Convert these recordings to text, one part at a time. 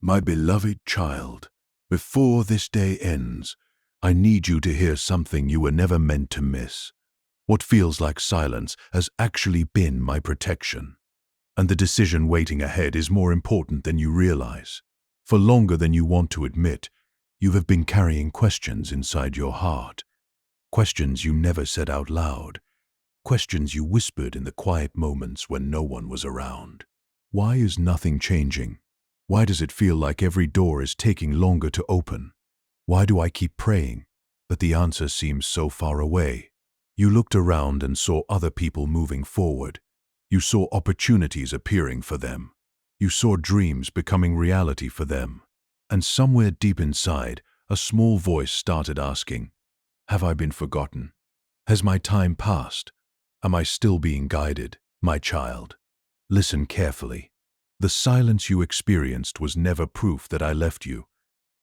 My beloved child, before this day ends, I need you to hear something you were never meant to miss. What feels like silence has actually been my protection. And the decision waiting ahead is more important than you realize. For longer than you want to admit, you have been carrying questions inside your heart. Questions you never said out loud. Questions you whispered in the quiet moments when no one was around. Why is nothing changing? Why does it feel like every door is taking longer to open? Why do I keep praying, but the answer seems so far away? You looked around and saw other people moving forward. You saw opportunities appearing for them. You saw dreams becoming reality for them. And somewhere deep inside, a small voice started asking, have I been forgotten? Has my time passed? Am I still being guided, my child? Listen carefully. The silence you experienced was never proof that I left you.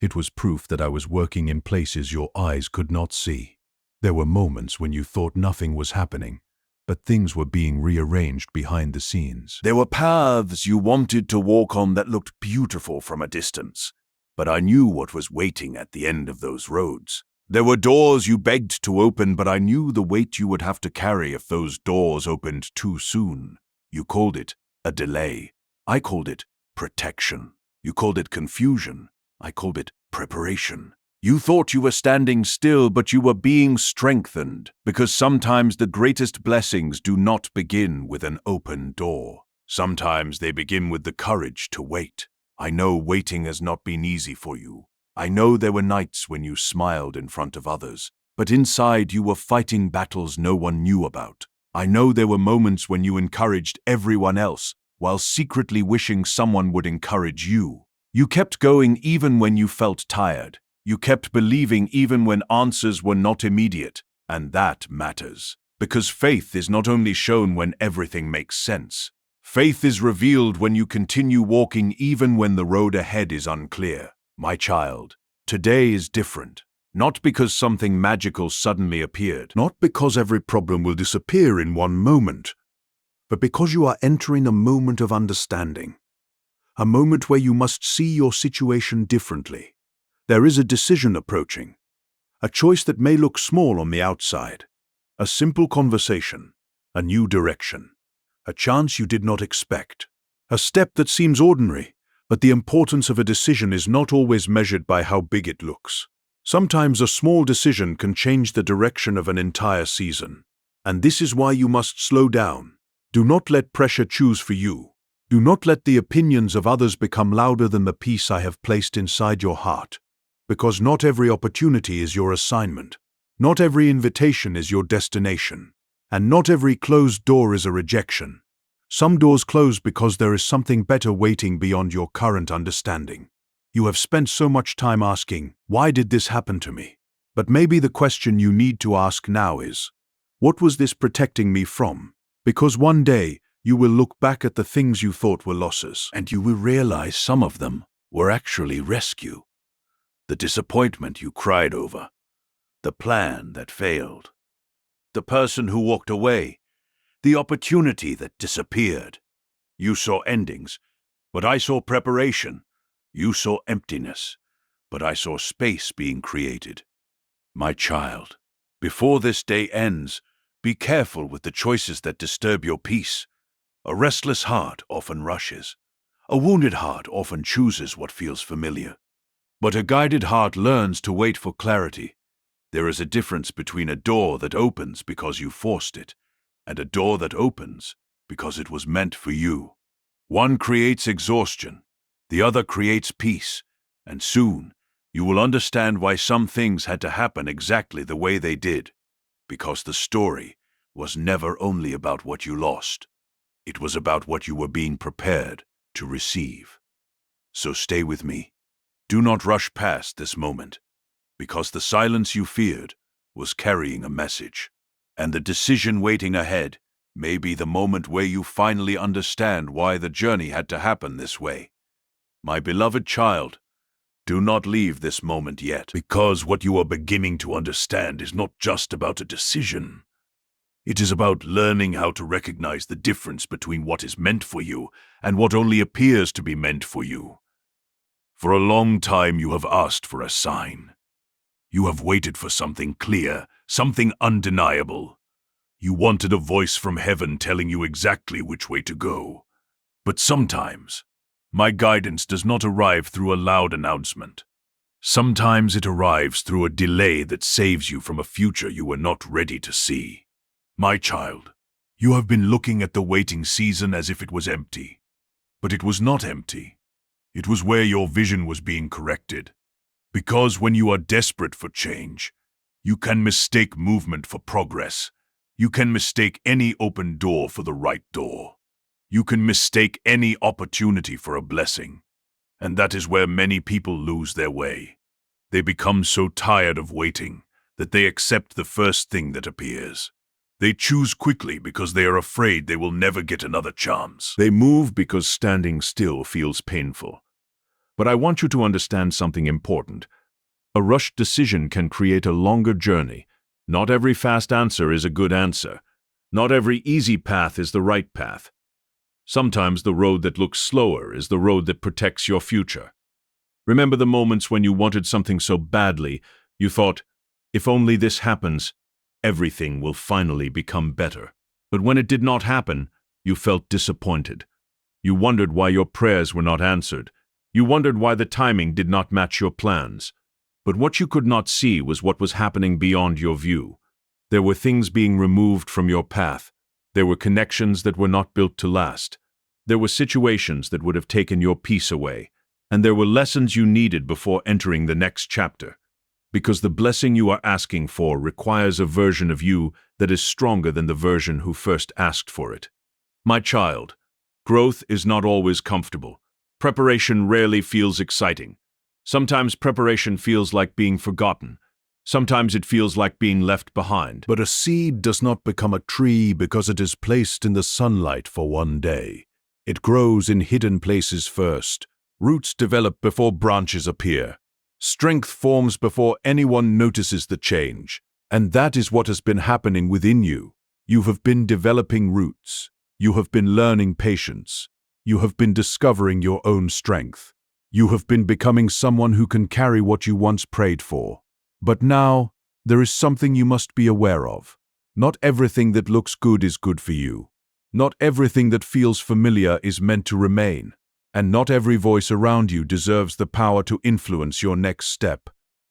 It was proof that I was working in places your eyes could not see. There were moments when you thought nothing was happening, but things were being rearranged behind the scenes. There were paths you wanted to walk on that looked beautiful from a distance, but I knew what was waiting at the end of those roads. There were doors you begged to open, but I knew the weight you would have to carry if those doors opened too soon. You called it a delay. I called it protection. You called it confusion. I called it preparation. You thought you were standing still, but you were being strengthened, because sometimes the greatest blessings do not begin with an open door. Sometimes they begin with the courage to wait. I know waiting has not been easy for you. I know there were nights when you smiled in front of others, but inside you were fighting battles no one knew about. I know there were moments when you encouraged everyone else, while secretly wishing someone would encourage you. You kept going even when you felt tired. You kept believing even when answers were not immediate, and that matters. Because faith is not only shown when everything makes sense. Faith is revealed when you continue walking even when the road ahead is unclear. My child, today is different. Not because something magical suddenly appeared. Not because every problem will disappear in one moment, but because you are entering a moment of understanding. A moment where you must see your situation differently. There is a decision approaching. A choice that may look small on the outside. A simple conversation. A new direction. A chance you did not expect. A step that seems ordinary, but the importance of a decision is not always measured by how big it looks. Sometimes a small decision can change the direction of an entire season. And this is why you must slow down. Do not let pressure choose for you. Do not let the opinions of others become louder than the peace I have placed inside your heart. Because not every opportunity is your assignment. Not every invitation is your destination. And not every closed door is a rejection. Some doors close because there is something better waiting beyond your current understanding. You have spent so much time asking, why did this happen to me? But maybe the question you need to ask now is, what was this protecting me from? Because one day, you will look back at the things you thought were losses, and you will realize some of them were actually rescue. The disappointment you cried over. The plan that failed. The person who walked away. The opportunity that disappeared. You saw endings, but I saw preparation. You saw emptiness, but I saw space being created. My child, before this day ends, be careful with the choices that disturb your peace. A restless heart often rushes. A wounded heart often chooses what feels familiar. But a guided heart learns to wait for clarity. There is a difference between a door that opens because you forced it, and a door that opens because it was meant for you. One creates exhaustion, the other creates peace, and soon you will understand why some things had to happen exactly the way they did. Because the story was never only about what you lost. It was about what you were being prepared to receive. So stay with me. Do not rush past this moment, because the silence you feared was carrying a message. And the decision waiting ahead may be the moment where you finally understand why the journey had to happen this way. My beloved child, do not leave this moment yet, because what you are beginning to understand is not just about a decision. It is about learning how to recognize the difference between what is meant for you and what only appears to be meant for you. For a long time you have asked for a sign. You have waited for something clear, something undeniable. You wanted a voice from heaven telling you exactly which way to go. But sometimes, my guidance does not arrive through a loud announcement. Sometimes it arrives through a delay that saves you from a future you were not ready to see. My child, you have been looking at the waiting season as if it was empty. But it was not empty. It was where your vision was being corrected. Because when you are desperate for change, you can mistake movement for progress. You can mistake any open door for the right door. You can mistake any opportunity for a blessing. And that is where many people lose their way. They become so tired of waiting that they accept the first thing that appears. They choose quickly because they are afraid they will never get another chance. They move because standing still feels painful. But I want you to understand something important. A rushed decision can create a longer journey. Not every fast answer is a good answer. Not every easy path is the right path. Sometimes the road that looks slower is the road that protects your future. Remember the moments when you wanted something so badly, you thought, if only this happens, everything will finally become better. But when it did not happen, you felt disappointed. You wondered why your prayers were not answered. You wondered why the timing did not match your plans. But what you could not see was what was happening beyond your view. There were things being removed from your path. There were connections that were not built to last. There were situations that would have taken your peace away. And there were lessons you needed before entering the next chapter. Because the blessing you are asking for requires a version of you that is stronger than the version who first asked for it. My child, growth is not always comfortable. Preparation rarely feels exciting. Sometimes preparation feels like being forgotten. Sometimes it feels like being left behind. But a seed does not become a tree because it is placed in the sunlight for one day. It grows in hidden places first. Roots develop before branches appear. Strength forms before anyone notices the change. And that is what has been happening within you. You have been developing roots. You have been learning patience. You have been discovering your own strength. You have been becoming someone who can carry what you once prayed for. But now, there is something you must be aware of. Not everything that looks good is good for you. Not everything that feels familiar is meant to remain. And not every voice around you deserves the power to influence your next step.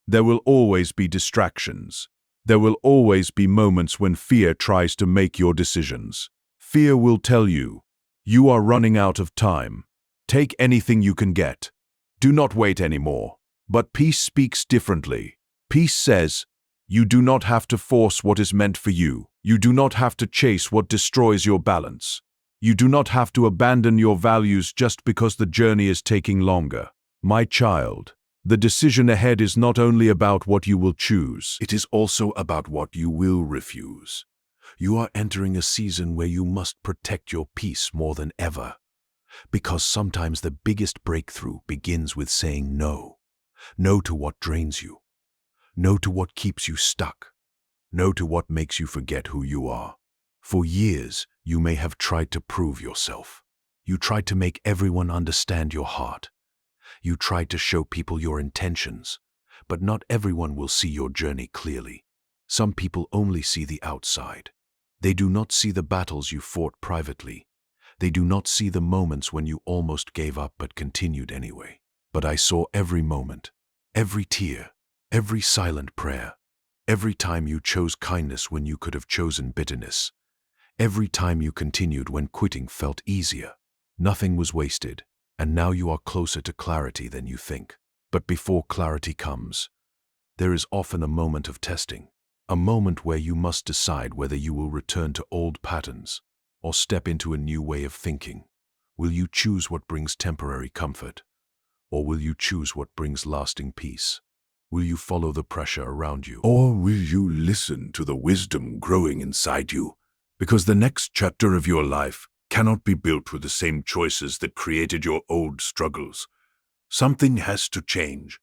There will always be distractions. There will always be moments when fear tries to make your decisions. Fear will tell you, you are running out of time. Take anything you can get. Do not wait anymore. But peace speaks differently. Peace says, you do not have to force what is meant for you. You do not have to chase what destroys your balance. You do not have to abandon your values just because the journey is taking longer. My child, the decision ahead is not only about what you will choose, it is also about what you will refuse. You are entering a season where you must protect your peace more than ever. Because sometimes the biggest breakthrough begins with saying no. No to what drains you. No to what keeps you stuck. No to what makes you forget who you are. For years, you may have tried to prove yourself. You tried to make everyone understand your heart. You tried to show people your intentions. But not everyone will see your journey clearly. Some people only see the outside. They do not see the battles you fought privately. They do not see the moments when you almost gave up but continued anyway. But I saw every moment, every tear, every silent prayer, every time you chose kindness when you could have chosen bitterness, every time you continued when quitting felt easier. Nothing was wasted, and now you are closer to clarity than you think. But before clarity comes, there is often a moment of testing, a moment where you must decide whether you will return to old patterns or step into a new way of thinking. Will you choose what brings temporary comfort, or will you choose what brings lasting peace? Will you follow the pressure around you, or will you listen to the wisdom growing inside you? Because the next chapter of your life cannot be built with the same choices that created your old struggles. Something has to change,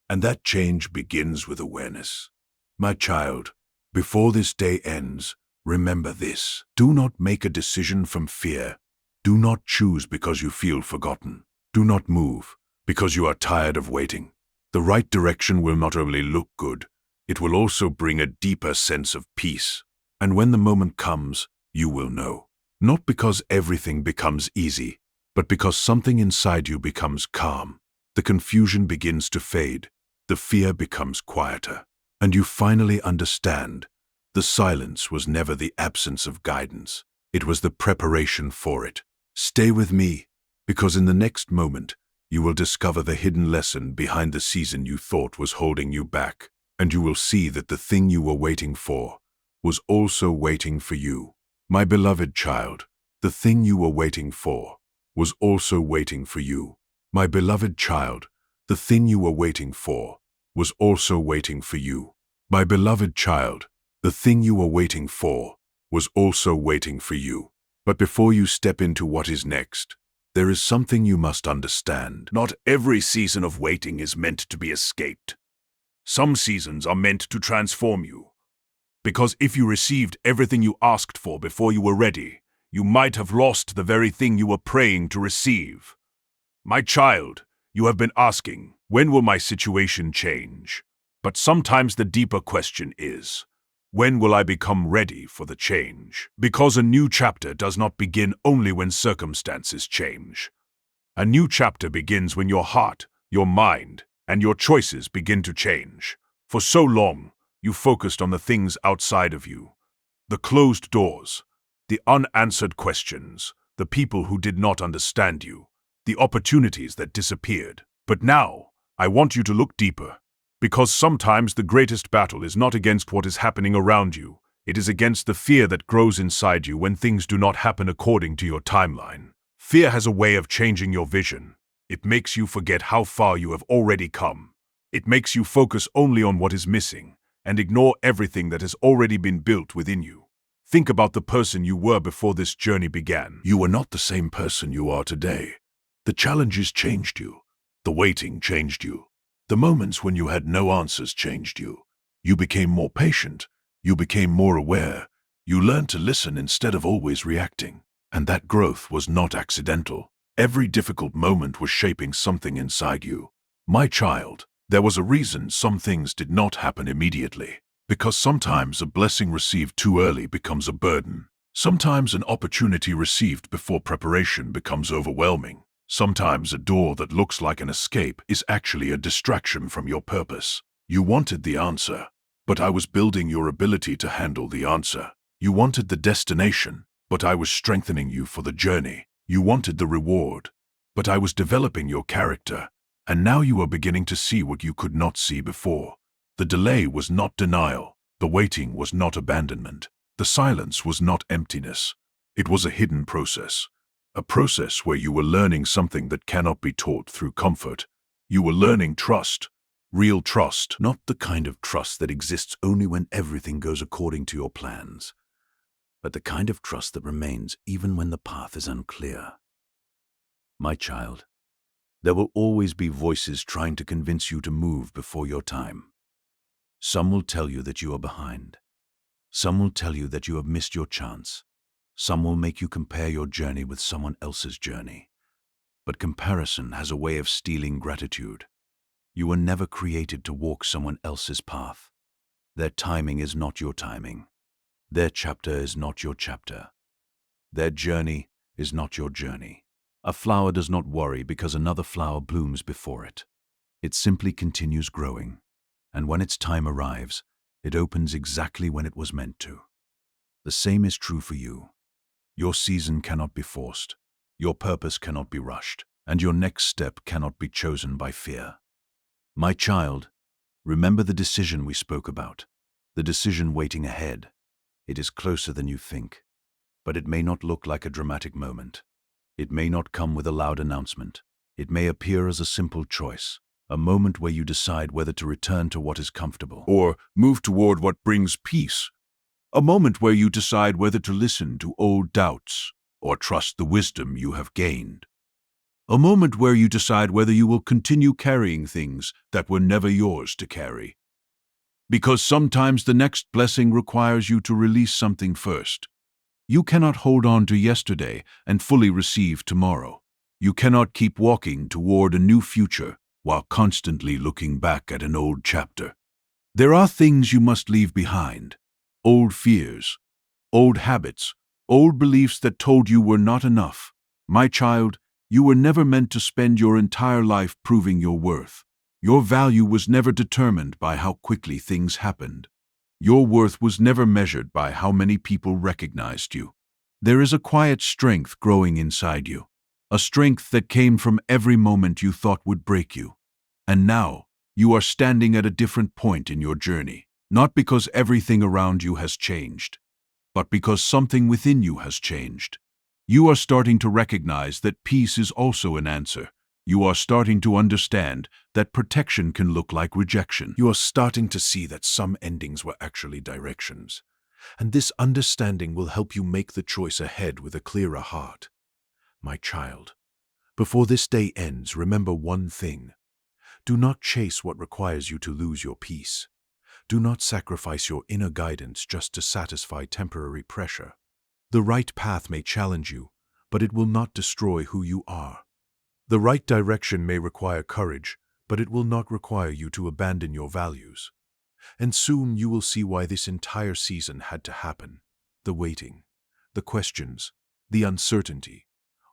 and that change begins with awareness. My child, before this day ends, remember this. Do not make a decision from fear. Do not choose because you feel forgotten. Do not move Because you are tired of waiting. The right direction will not only look good, it will also bring a deeper sense of peace. And when the moment comes, you will know. Not because everything becomes easy, but because something inside you becomes calm. The confusion begins to fade, the fear becomes quieter, and you finally understand. The silence was never the absence of guidance, it was the preparation for it. Stay with me, because in the next moment, you will discover the hidden lesson behind the season you thought was holding you back, and you will see that the thing you were waiting for was also waiting for you. My beloved child, the thing you were waiting for was also waiting for you. My beloved child, the thing you were waiting for was also waiting for you. My beloved child, the thing you were waiting for was also waiting for you. But before you step into what is next, there is something you must understand. Not every season of waiting is meant to be escaped. Some seasons are meant to transform you. Because if you received everything you asked for before you were ready, you might have lost the very thing you were praying to receive. My child, you have been asking, when will my situation change? But sometimes the deeper question is, when will I become ready for the change? Because a new chapter does not begin only when circumstances change. A new chapter begins when your heart, your mind, and your choices begin to change. For so long, you focused on the things outside of you. The closed doors, the unanswered questions, the people who did not understand you, the opportunities that disappeared. But now, I want you to look deeper. Because sometimes the greatest battle is not against what is happening around you. It is against the fear that grows inside you when things do not happen according to your timeline. Fear has a way of changing your vision. It makes you forget how far you have already come. It makes you focus only on what is missing and ignore everything that has already been built within you. Think about the person you were before this journey began. You were not the same person you are today. The challenges changed you. The waiting changed you. The moments when you had no answers changed you. You became more patient. You became more aware. You learned to listen instead of always reacting. And that growth was not accidental. Every difficult moment was shaping something inside you. My child, there was a reason some things did not happen immediately. Because sometimes a blessing received too early becomes a burden. Sometimes an opportunity received before preparation becomes overwhelming. Sometimes a door that looks like an escape is actually a distraction from your purpose. You wanted the answer, but I was building your ability to handle the answer. You wanted the destination, but I was strengthening you for the journey. You wanted the reward, but I was developing your character. And now you are beginning to see what you could not see before. The delay was not denial. The waiting was not abandonment. The silence was not emptiness. It was a hidden process. A process where you were learning something that cannot be taught through comfort. You were learning trust. Real trust, not the kind of trust that exists only when everything goes according to your plans, but the kind of trust that remains even when the path is unclear. My child, there will always be voices trying to convince you to move before your time. Some will tell you that you are behind. Some will tell you that you have missed your chance. Some will make you compare your journey with someone else's journey. But comparison has a way of stealing gratitude. You were never created to walk someone else's path. Their timing is not your timing. Their chapter is not your chapter. Their journey is not your journey. A flower does not worry because another flower blooms before it. It simply continues growing, and when its time arrives, it opens exactly when it was meant to. The same is true for you. Your season cannot be forced, your purpose cannot be rushed, and your next step cannot be chosen by fear. My child, remember the decision we spoke about, the decision waiting ahead. It is closer than you think, but it may not look like a dramatic moment. It may not come with a loud announcement. It may appear as a simple choice, a moment where you decide whether to return to what is comfortable or move toward what brings peace. A moment where you decide whether to listen to old doubts or trust the wisdom you have gained. A moment where you decide whether you will continue carrying things that were never yours to carry. Because sometimes the next blessing requires you to release something first. You cannot hold on to yesterday and fully receive tomorrow. You cannot keep walking toward a new future while constantly looking back at an old chapter. There are things you must leave behind. Old fears, old habits, old beliefs that told you were not enough. My child, you were never meant to spend your entire life proving your worth. Your value was never determined by how quickly things happened. Your worth was never measured by how many people recognized you. There is a quiet strength growing inside you, a strength that came from every moment you thought would break you. And now, you are standing at a different point in your journey, not because everything around you has changed, but because something within you has changed. You are starting to recognize that peace is also an answer. You are starting to understand that protection can look like rejection. You are starting to see that some endings were actually directions. And this understanding will help you make the choice ahead with a clearer heart. My child, before this day ends, remember one thing. Do not chase what requires you to lose your peace. Do not sacrifice your inner guidance just to satisfy temporary pressure. The right path may challenge you, but it will not destroy who you are. The right direction may require courage, but it will not require you to abandon your values. And soon you will see why this entire season had to happen. The waiting, the questions, the uncertainty.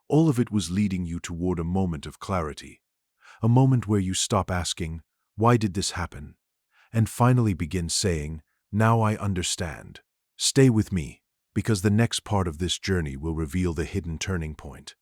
All of it was leading you toward a moment of clarity. A moment where you stop asking, "Why did this happen?" and finally begin saying, "Now I understand." Stay with me, because the next part of this journey will reveal the hidden turning point.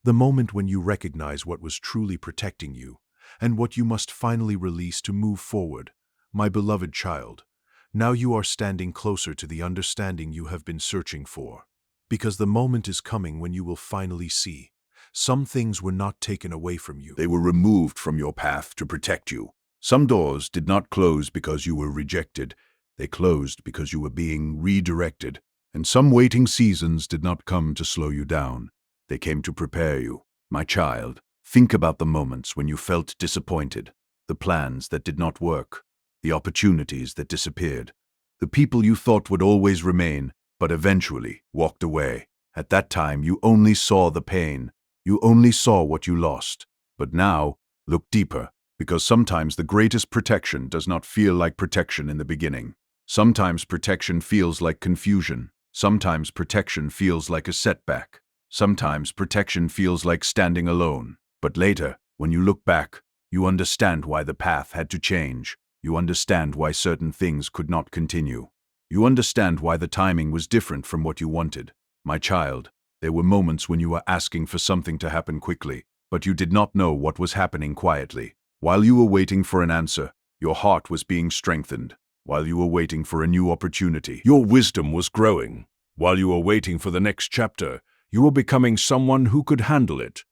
The moment when you recognize what was truly protecting you, and what you must finally release to move forward. My beloved child, now you are standing closer to the understanding you have been searching for. Because the moment is coming when you will finally see. Some things were not taken away from you. They were removed from your path to protect you. Some doors did not close because you were rejected. They closed because you were being redirected. And some waiting seasons did not come to slow you down. They came to prepare you. My child, think about the moments when you felt disappointed, the plans that did not work, the opportunities that disappeared, the people you thought would always remain, but eventually walked away. At that time, you only saw the pain. You only saw what you lost. But now, look deeper, because sometimes the greatest protection does not feel like protection in the beginning. Sometimes protection feels like confusion. Sometimes protection feels like a setback. Sometimes protection feels like standing alone. But later, when you look back, you understand why the path had to change. You understand why certain things could not continue. You understand why the timing was different from what you wanted. My child, there were moments when you were asking for something to happen quickly, but you did not know what was happening quietly. While you were waiting for an answer, your heart was being strengthened. While you were waiting for a new opportunity, your wisdom was growing. While you were waiting for the next chapter, you were becoming someone who could handle it.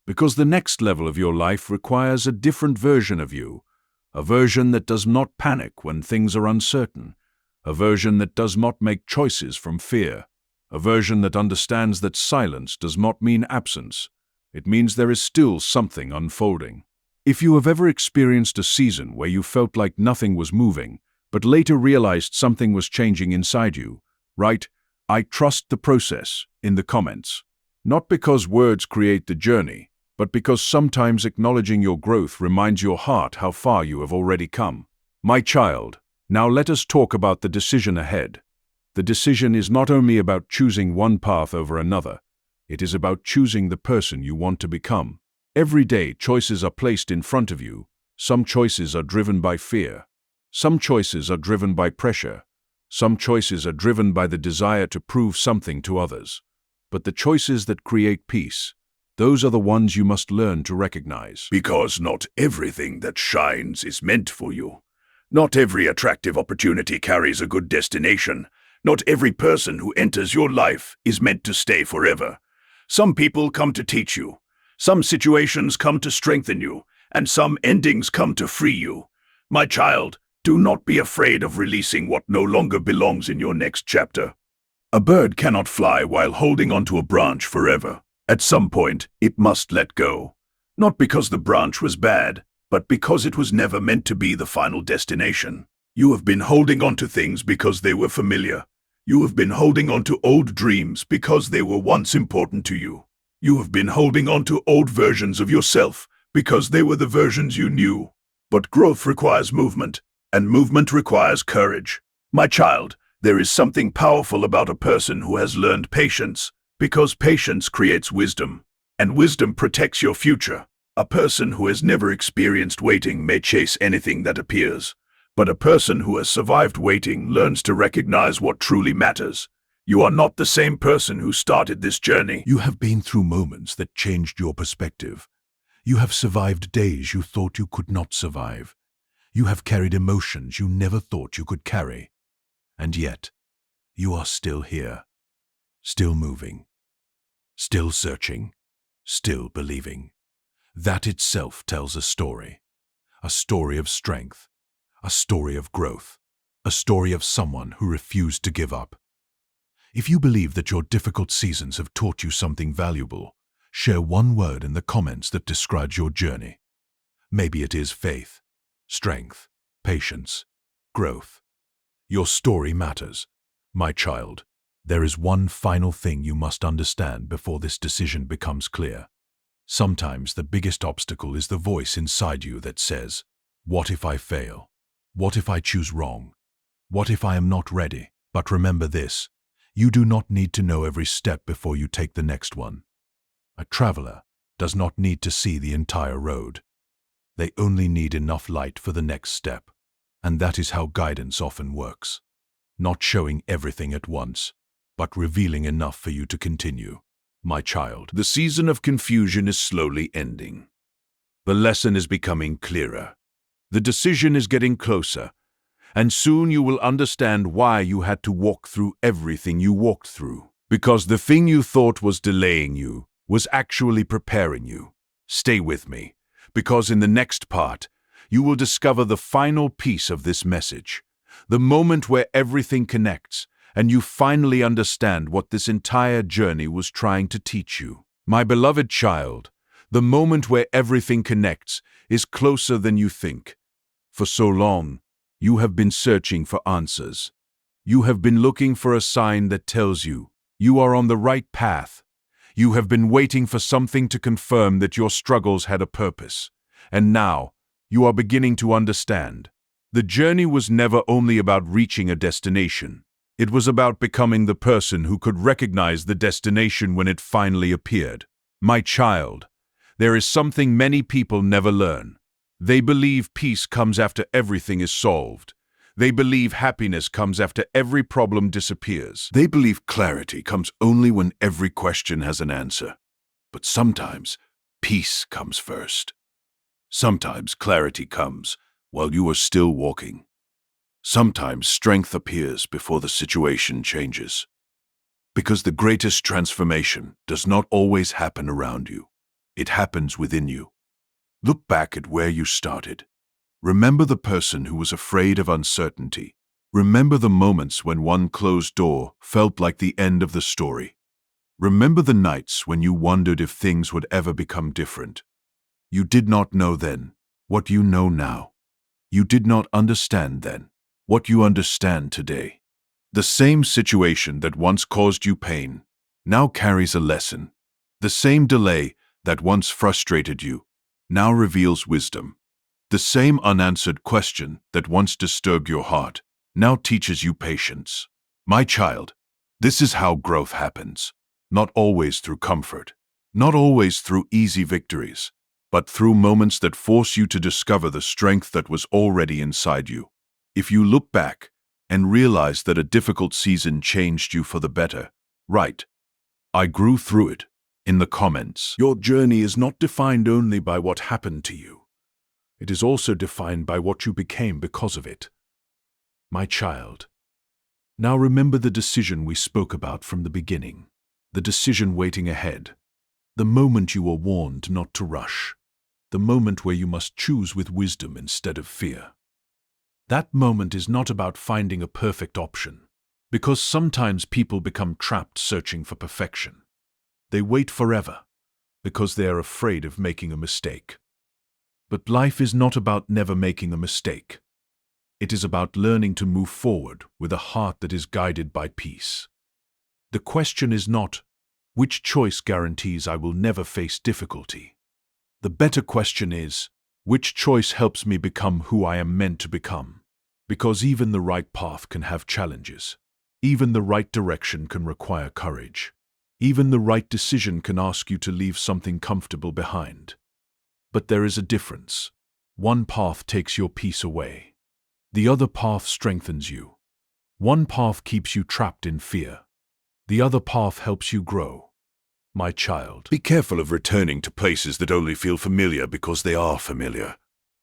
Because the next level of your life requires a different version of you. A version that does not panic when things are uncertain. A version that does not make choices from fear. A version that understands that silence does not mean absence. It means there is still something unfolding. If you have ever experienced a season where you felt like nothing was moving, but later realized something was changing inside you, write, "I trust the process," in the comments. Not because words create the journey, but because sometimes acknowledging your growth reminds your heart how far you have already come. My child, now let us talk about the decision ahead. The decision is not only about choosing one path over another, it is about choosing the person you want to become. Every day, choices are placed in front of you. Some choices are driven by fear. Some choices are driven by pressure. Some choices are driven by the desire to prove something to others. But the choices that create peace, those are the ones you must learn to recognize. Because not everything that shines is meant for you. Not every attractive opportunity carries a good destination. Not every person who enters your life is meant to stay forever. Some people come to teach you. Some situations come to strengthen you. And some endings come to free you. My child, do not be afraid of releasing what no longer belongs in your next chapter. A bird cannot fly while holding onto a branch forever. At some point, it must let go. Not because the branch was bad, but because it was never meant to be the final destination. You have been holding on to things because they were familiar. You have been holding on to old dreams because they were once important to you. You have been holding on to old versions of yourself because they were the versions you knew. But growth requires movement, and movement requires courage. My child, there is something powerful about a person who has learned patience, because patience creates wisdom, and wisdom protects your future. A person who has never experienced waiting may chase anything that appears, but a person who has survived waiting learns to recognize what truly matters. You are not the same person who started this journey. You have been through moments that changed your perspective. You have survived days you thought you could not survive. You have carried emotions you never thought you could carry. And yet, you are still here, still moving, still searching, still believing. That itself tells a story of strength, a story of growth, a story of someone who refused to give up. If you believe that your difficult seasons have taught you something valuable, share one word in the comments that describes your journey. Maybe it is faith, strength, patience, growth. Your story matters. My child, there is one final thing you must understand before this decision becomes clear. Sometimes the biggest obstacle is the voice inside you that says, "What if I fail? What if I choose wrong? What if I am not ready?" But remember this, you do not need to know every step before you take the next one. A traveler does not need to see the entire road. They only need enough light for the next step. And that is how guidance often works. Not showing everything at once, but revealing enough for you to continue. My child, The season of confusion is slowly ending. The lesson is becoming clearer. The decision is getting closer. And soon you will understand why you had to walk through everything you walked through. Because the thing you thought was delaying you was actually preparing you. Stay with me, because in the next part, you will discover the final piece of this message. The moment where everything connects, and you finally understand what this entire journey was trying to teach you. My beloved child, the moment where everything connects is closer than you think. For so long, you have been searching for answers. You have been looking for a sign that tells you you are on the right path. You have been waiting for something to confirm that your struggles had a purpose. And now, you are beginning to understand. The journey was never only about reaching a destination. It was about becoming the person who could recognize the destination when it finally appeared. My child, there is something many people never learn. They believe peace comes after everything is solved. They believe happiness comes after every problem disappears. They believe clarity comes only when every question has an answer. But sometimes, peace comes first. Sometimes clarity comes while you are still walking. Sometimes strength appears before the situation changes. Because the greatest transformation does not always happen around you. It happens within you. Look back at where you started. Remember the person who was afraid of uncertainty. Remember the moments when one closed door felt like the end of the story. Remember the nights when you wondered if things would ever become different. You did not know then what you know now. You did not understand then what you understand today. The same situation that once caused you pain now carries a lesson. The same delay that once frustrated you now reveals wisdom. The same unanswered question that once disturbed your heart now teaches you patience. My child, this is how growth happens. Not always through comfort, not always through easy victories, but through moments that force you to discover the strength that was already inside you. If you look back and realize that a difficult season changed you for the better, write, "I grew through it," in the comments. Your journey is not defined only by what happened to you. It is also defined by what you became because of it. My child, now remember the decision we spoke about from the beginning, the decision waiting ahead, the moment you were warned not to rush, the moment where you must choose with wisdom instead of fear. That moment is not about finding a perfect option, because sometimes people become trapped searching for perfection. They wait forever, because they are afraid of making a mistake. But life is not about never making a mistake. It is about learning to move forward with a heart that is guided by peace. The question is not, Which choice guarantees I will never face difficulty? The better question is, which choice helps me become who I am meant to become? Because even the right path can have challenges. Even the right direction can require courage. Even the right decision can ask you to leave something comfortable behind. But there is a difference. One path takes your peace away. The other path strengthens you. One path keeps you trapped in fear. The other path helps you grow. My child, Be careful of returning to places that only feel familiar because they are familiar.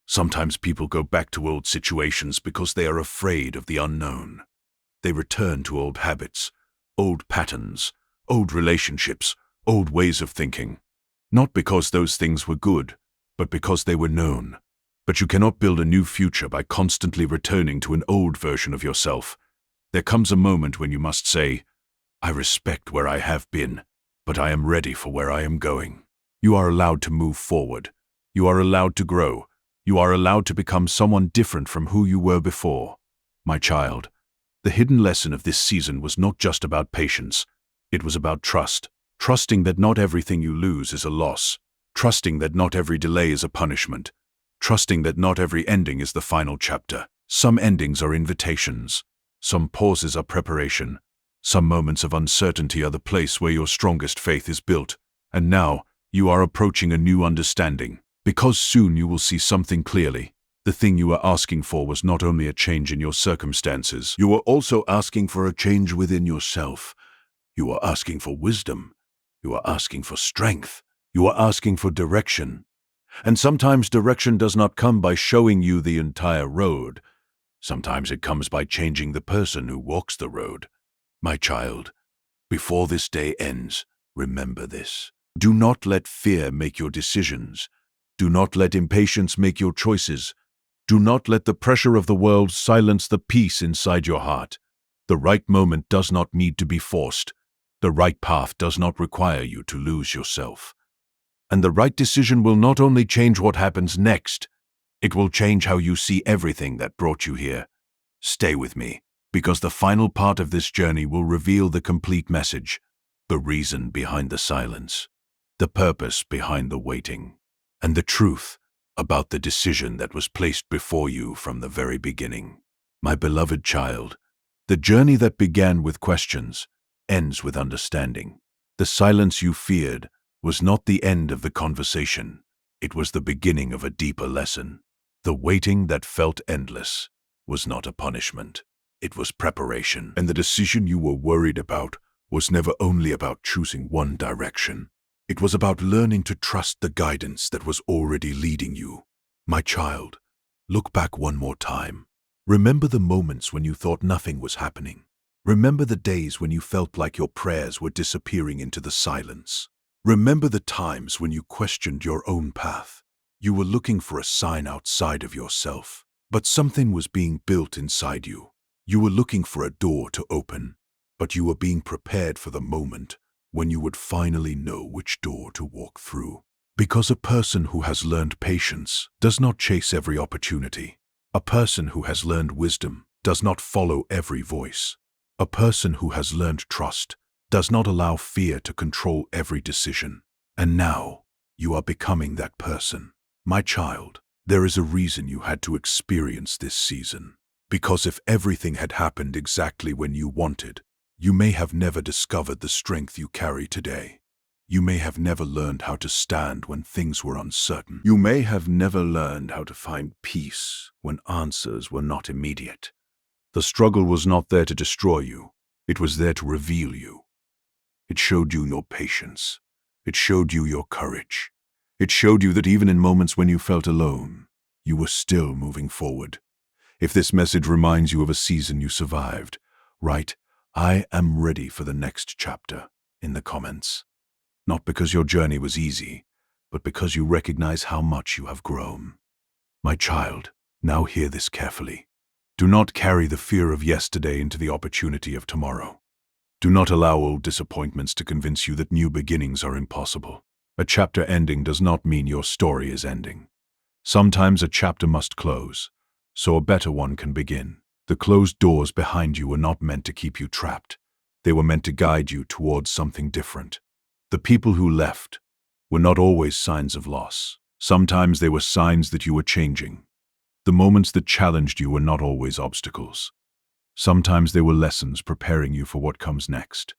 Sometimes people go back to old situations because they are afraid of the unknown. They return to old habits, old patterns, old relationships, old ways of thinking. Not because those things were good, but because they were known. But you cannot build a new future by constantly returning to an old version of yourself. There comes a moment when you must say, I respect where I have been, but I am ready for where I am going. You are allowed to move forward. You are allowed to grow. You are allowed to become someone different from who you were before. My child, the hidden lesson of this season was not just about patience. It was about trust. Trusting that not everything you lose is a loss. Trusting that not every delay is a punishment. Trusting that not every ending is the final chapter. Some endings are invitations. Some pauses are preparation. Some moments of uncertainty are the place where your strongest faith is built. And now, you are approaching a new understanding. Because soon you will see something clearly. The thing you were asking for was not only a change in your circumstances. You were also asking for a change within yourself. You are asking for wisdom. You are asking for strength. You are asking for direction. And sometimes direction does not come by showing you the entire road. Sometimes it comes by changing the person who walks the road. My child, before this day ends, remember this. Do not let fear make your decisions. Do not let impatience make your choices. Do not let the pressure of the world silence the peace inside your heart. The right moment does not need to be forced. The right path does not require you to lose yourself. And the right decision will not only change what happens next, it will change how you see everything that brought you here. Stay with me, because the final part of this journey will reveal the complete message, the reason behind the silence, the purpose behind the waiting, and the truth about the decision that was placed before you from the very beginning. My beloved child, the journey that began with questions ends with understanding. The silence you feared was not the end of the conversation. It was the beginning of a deeper lesson. The waiting that felt endless was not a punishment. It was preparation. And the decision you were worried about was never only about choosing one direction. It was about learning to trust the guidance that was already leading you. My child, look back one more time. Remember the moments when you thought nothing was happening. Remember the days when you felt like your prayers were disappearing into the silence. Remember the times when you questioned your own path. You were looking for a sign outside of yourself, but something was being built inside you. You were looking for a door to open, but you were being prepared for the moment when you would finally know which door to walk through. Because a person who has learned patience does not chase every opportunity. A person who has learned wisdom does not follow every voice. A person who has learned trust does not allow fear to control every decision. And now, you are becoming that person. My child, there is a reason you had to experience this season. Because if everything had happened exactly when you wanted, you may have never discovered the strength you carry today. You may have never learned how to stand when things were uncertain. You may have never learned how to find peace when answers were not immediate. The struggle was not there to destroy you. It was there to reveal you. It showed you your patience. It showed you your courage. It showed you that even in moments when you felt alone, you were still moving forward. If this message reminds you of a season you survived, write, "I am ready for the next chapter" in the comments. Not because your journey was easy, but because you recognize how much you have grown. My child, now hear this carefully. Do not carry the fear of yesterday into the opportunity of tomorrow. Do not allow old disappointments to convince you that new beginnings are impossible. A chapter ending does not mean your story is ending. Sometimes a chapter must close, so a better one can begin. The closed doors behind you were not meant to keep you trapped. They were meant to guide you towards something different. The people who left were not always signs of loss. Sometimes they were signs that you were changing. The moments that challenged you were not always obstacles. Sometimes they were lessons preparing you for what comes next.